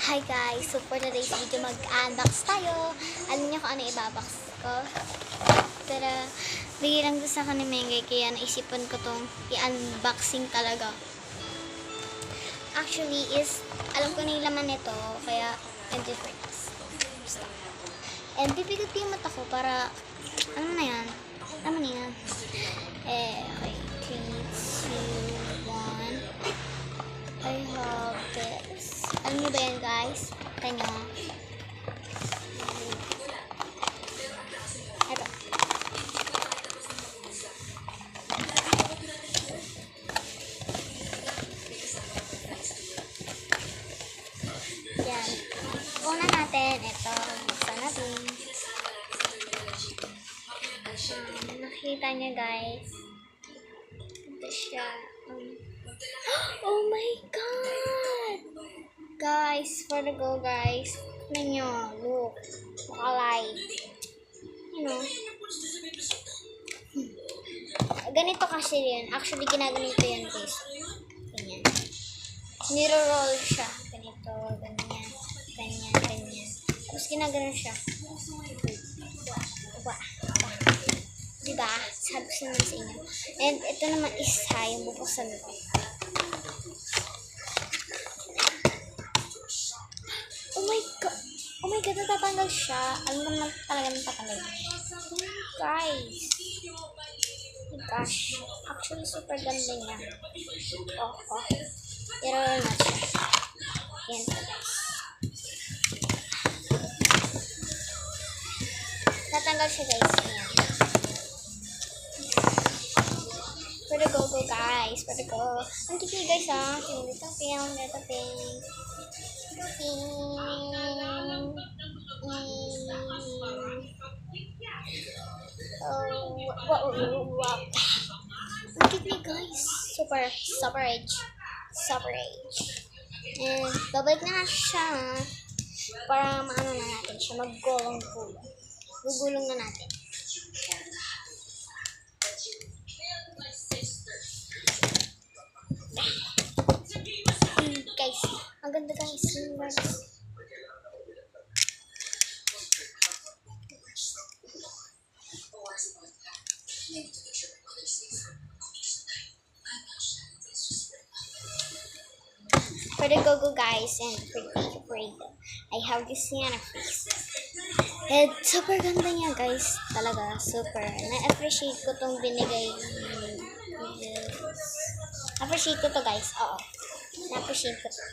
Hi guys! So for today's video, mag-unbox tayo. Alam niyo kung ano ibabox ko? Pero bigay lang doon sa akin ni Mengay, kaya naisipan ko tong i-unboxing talaga. Actually is, alam ko na yung laman nito, kaya indifference. Stop. And pipigot ko yung mata ko para, ano na yan? Ano na yan? Okay. 3, 2, 1. I have this. Alam nyo ba yan guys? Ito nyo. Ito. Yan. Una natin, ito. Buksan natin. Nakita nyo guys. Ito siya. Oh my God! Guys, for the go guys. Tignan nyo. Look. Makalay. You know. Ganito kasi yan. Actually, ginaganito yan guys. Ganyan. Niro-roll siya. Ganito, ganyan. Ganyan, ganyan. Tapos ginaganon siya. Diba? Sabi ko naman sa inyo. And ito naman isa yung bubuksan ko. Oh my God! Oh my God, natatanggal siya. Alam mo naman talaga natatanggal. Guys! Gosh. Actually, super ganda niya. Oh. I-roll na siya. Yan po guys. Natanggal siya guys. Ayan. For the go guys. For the go. Ang kiki guys ha. Ito pink. Wow. Ang kiki guys. Super age. And babalik na siya. Para maano na natin siya. Maggulong-gulong. Gugulong na natin. Guys, ang ganda guys. For the go guys, and for the I have this Sienna face. And super ganda niya guys. Talaga, super. Na-appreciate ko tong binigay. Na-appreciate ko to guys. Oo. Na-appreciate ko to.